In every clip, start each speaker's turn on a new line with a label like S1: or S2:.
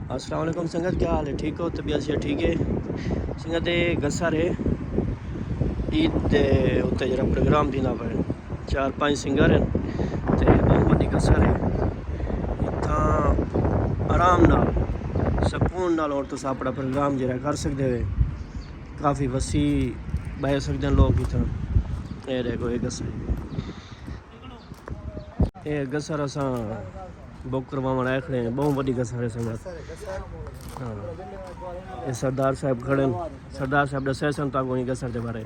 S1: अस्सलाम वालेकुम संगत, क्या हाल है? ठीक हो? तबीयत से ठीक है? संगत गसर है ईद दे उत्ते जरा प्रोग्राम थींदा पे 4-5 सिंगर हैं ते बहुत वड्डी गसर है इत्थां आराम नाल सकून नाल और तुस अपना प्रोग्राम जरा कर सकते हो। काफ़ी वसी बह सकते हैं लोग इत्थां। ये देखो ये गसर असां बुक करवाने आए खड़े हैं। बहुत बड़ी गसर है संगत। हाँ, ये सरदार साहब खड़े हैं। सरदार साहब दसे सन ताको गसर के बारे।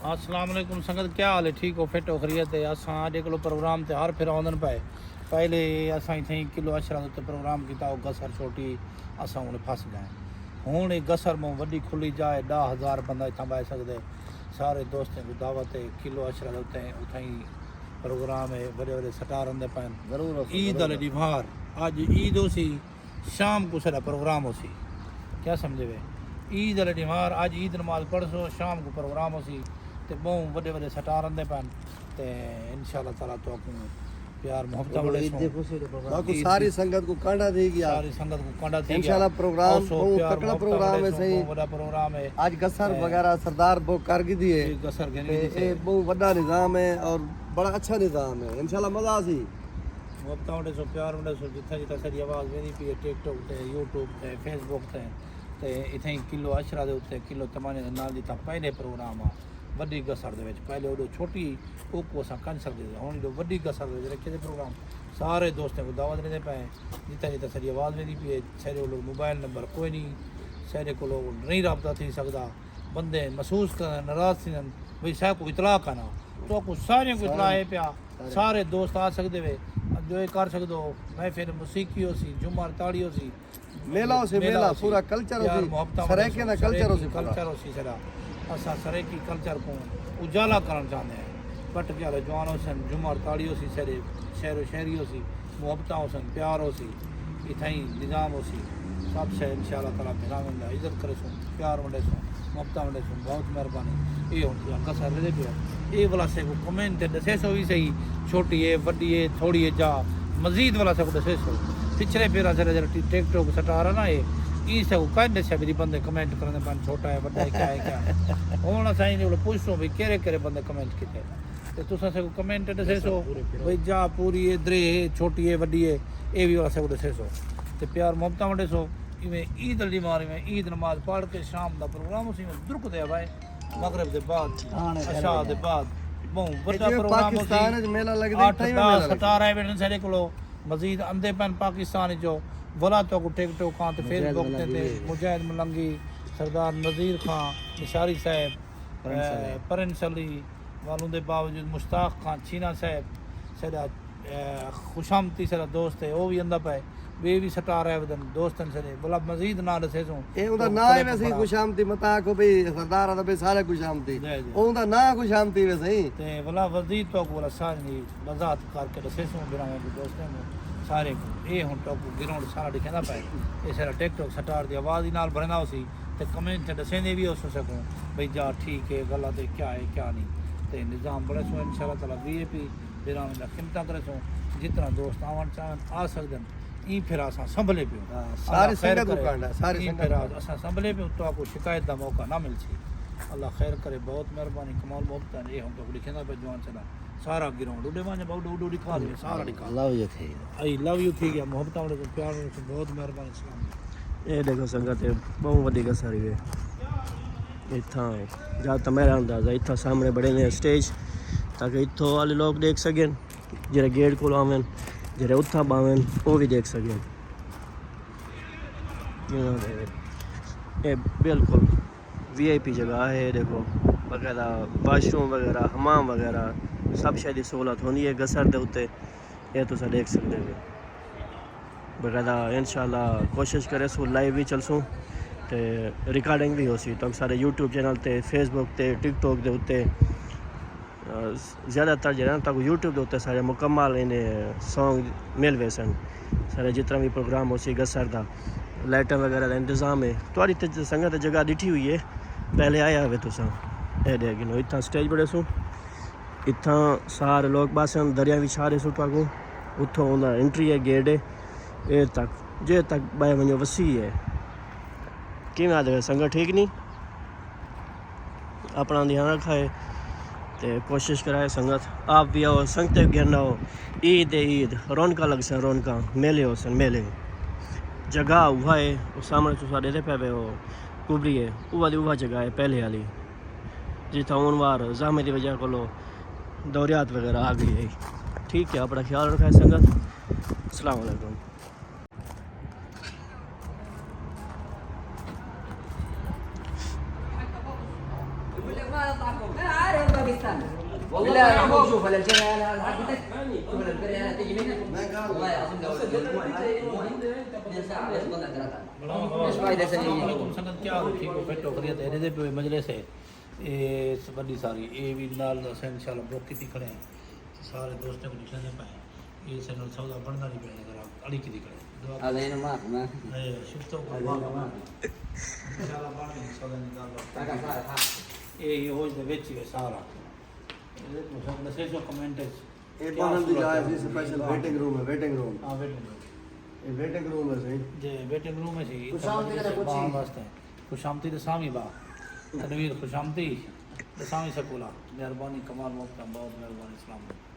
S2: अस्सलाम वालेकुम संगत, क्या हाल है? ठीक हो? फिट हो? खरीत है? असां अॼु किलो प्रोग्राम ते हर फिर आउंदन पे पहले असां इथं किलो अशरा ते प्रोग्राम किया गसर छोटी असां हुन फस गए। हुण गसर में वड्डी खुली जाए 10,000 बंदा इथां बह सकते। सारे दोस्तों को दावत है किलो अशरा उत्ते उथां ही प्रोग्राम है। बड़े बड़े सटार आंदे पैन ज़रूर ईद वाले ॾींहुं अज ईद हो सी शाम को सारा प्रोग्राम हो सी। क्या समझे वे? ईद वाले ॾींहुं अज ईद नमाज पढ़सो शाम को प्रोग्राम हो सी ते बहु बड़े बड़े सटार आंदे पैन ते इंशाअल्लाह ताला तो प्यार मोहब्बत बड़े
S3: बाकी सारी संगत को कांडा दे गया।
S2: सारी संगत को कांडा दे
S3: इंशाअल्लाह प्रोग्राम बहुत तकड़ा प्रोग्राम है। सही
S2: बड़ा प्रोग्राम है।
S3: आज गसर वगैरह सरदार बहुत कारगिदी है।
S2: गसर के
S3: ये बहुत बड़ा निज़ाम है और बड़ा अच्छा निज़ाम है। इंशाअल्लाह मज़ा सी
S2: मोहब्बत वडे सो प्यार वडे सो जिथा जिथा सारी आवाज़ वेंदी पई टिकटॉक ते यूट्यूब ते फेसबुक ते इथं किलो अशरा दे उत्ते किलो तमाने दे नाल जिथा पहले प्रोग्राम आ वड्डी गसर दे विच पहले ओडो छोटी ओको असां कर सकदे हुण जो वड्डी गसर दे रखे दे प्रोग्राम सारे दोस्तों को दावत देंदे पे जिथा जिथा सारी आवाज़ वेंदी पई सारे लोग मोबाइल नंबर कोई नहीं सारे को नहीं रब्ता थी सकदा। बंदे महसूस कर नाराज़ थी भाई साहब को इतला करना तो कुछ सारे को इतला है पिया। सारे दोस्त आ सकते वे जो कर सकते हो। मैं फिर मौसीकी हो सी जुमर ताड़ी हो सी
S3: मेला से मेला पूरा कल्चर हो सी सरेके ना कल्चर
S2: हो सी सरा असां सरेकी कल्चर को उजाला करण चाहते हैं। पट के वाले जवान हो सन जुमर ताड़ी हो सी सारे शहर शहरी हो सी मोहब्बत हो सन प्यार हो सी इतना ही निज़ाम हो सी सब शहर इंशाअल्लाह ताला भेरा वेंदा इज़्ज़त करे सो प्यार वंडे सो मोहब्बत वंडे सो बहुत मेहरबानी। ये हुन गसर दे पिया ये वाला से को कमेंट दसे सो भी सही छोटी है वड्डी है थोड़ी है जा मजीद वाला से को दसे सो पिछले फेरा जरा जरा टिकटॉक सटारा ना ये ई से कई दशा भी बंदे कमेंट करने पान छोटा है बड़ा है क्या है क्या हुन असां इन पूछो भाई केरे केरे बंदे कमेंट किते ते तुसा से को कमेंट दसे सो भाई जा पूरी है दरे है छोटी है वड्डी है ए भी वाला से को दसे सो ते प्यार मोहब्बत वंडे सो इवें ईद अली मारी में ईद नमाज पढ़ के शाम दा प्रोग्राम उसी में दुरुक दे भाई मगरिब दे बाद अशा दे बाद बहुत बड़ा प्रोग्राम
S3: पाकिस्तान में मेला लगदा है।
S2: 8-10 17 इवेंट सारे को मजीद अंदे पैन पाकिस्तान जो वला तो को टिकटॉक का ते फेसबुक ते मुजाहिद मलंगी सरदार नज़ीर खान निशारी साहब परंस अली वालों के बावजूद मुश्ताक खान चीना साहब सदा खुशामती सरा दोस्त है वो भी अंदा पे वे भी सटा रहे वदन दोस्तन से बोला मजीद ना दसे सो
S3: ए उदा ना है वैसे खुशामती मता को भाई सरदार दा भाई सारे खुशामती ओंदा ना खुशामती वैसे
S2: ते बोला वजीद तो बोला सारी वजात करके दसे सो बिना दोस्तन सारे ये हुन तो ग्राउंड सारा दिखदा पे ये सारा टिकटॉक सटार दी आवाज ही नाल भरना होसी ते कमेंट दसेंदे भी हो सको भाई जा ठीक है गलत है क्या नहीं ते निजाम बड़े सो इंशाल्लाह ताला वीआईपी बिना में खिमता करे सो जितना दोस्त आवन चाहन आ सकदन ई फिर असां संभले पियो
S3: सारी संगत को कांडा सारी
S2: संगत असां संभले पियो तो आपको शिकायत दा मौका ना मिलसी। अल्लाह खैर करे बहुत मेहरबानी कमाल मोहब्बत ये हम तो लिखना पे जवान चला सारा ग्राउंड उडे माने बहुत उडी खा ले सारा दिखा
S3: लव यू थे
S2: आई लव यू थी गया मोहब्बत वाले प्यार से बहुत मेहरबानी सलाम।
S1: ये देखो संगत बहुत वड्डी गसर है इत्थां जा मेरा अंदाजा इत्थां सामने बड़े ने स्टेज ताकि इत्थों वाले लोग देख सकें जरा गेट को आवें जरा उत्था बावें वो भी देख सकें। ये बिल्कुल वीआईपी जगह है। देखो वगैरह वाशरूम वगैरह हमाम वगैरह सब शायद सहूलत होनी है गसर दे उत्ते ये तुस देख सकते हो। बगैर इंशाल्लाह कोशिश करे सो लाइव भी चलसूँ ते रिकॉर्डिंग भी हो सी तो सारे यूट्यूब चैनल ते फेसबुक ते टिकटॉक दे उत्ते ज़्यादातर जो तक यूट्यूब के उत्ते सारे मुकम्मल इन्हें सॉन्ग मिल वे सन सारे जितना भी प्रोग्राम हो सी गसर का लाइट वगैरह का इंतज़ाम है थोड़ी संगत जगह डिठी हुई है पहले आया हुए तुसा ए देख लो इतना स्टेज बड़े सो इतना सारे लोग बस दरिया भी छारे सो को उतो एंट्री है गेट है ए तक जे तक बाय वञो वसी है कि संगत ठीक नहीं अपना ध्यान रखा है तो कोशिश कराए संगत आप भी आओ संगत गिरना हो ईद ईद रौनक लग सन रौनक मेले हो सन मेले जगह वह है वो सामने तुसा देते पे वो कुबरी है वह जगह है पहले वाली जितना उन बार जामे की वजह को दौरियात वगैरह आ गई है ठीक है अपना ख्याल रखा है संगत अस्सलाम वालेकुम
S4: والله راح نشوف ولا الجنة انا حقتك ولا البرية تيجي منك والله العظيم لو من ساعة ليش ضل عندنا ايش فايدة سنين
S2: संगत क्या ठीक है फिट हो गया तेरे दे पे मजलिस है ये बड़ी सारी ये भी नाल इंशाल्लाह ब्लॉक की खड़े हैं सारे दोस्तों को निकलने पाए ये सनल सौदा बनना नहीं पड़ेगा जरा अड़ी की दिखड़े
S4: هذا هنا ما
S2: شفتوا इंशाल्लाह बाहर सौदा निकाल ये हो दे ਵਿੱਚ ਹੈ ਸਾਰਾ ਇਹਦੇ ਤੋਂ ਸਭ ਦੱਸੇ ਜੋ ਕਮੈਂਟ
S3: ਇਹ ਬਣਨ ਦੀ ਜਾਇਜ਼ ਸੀ ਸਪੈਸ਼ਲ ਵੇਟਿੰਗ ਰੂਮ ਹੈ ਵੇਟਿੰਗ ਰੂਮ
S2: ਹਾਂ ਵੇਟਿੰਗ
S3: ਇਹ ਵੇਟਿੰਗ ਰੂਮ ਹੈ ਸਹੀ
S2: जे वेटिंग रूम है जी
S4: खुशामती का कुछ ही
S2: वास्ते खुशामती तो सामी बा तनवीर खुशामती तो सामी सकूला मेहरबानी कमाल मोहब्बत बहुत मेहरबानी सलाम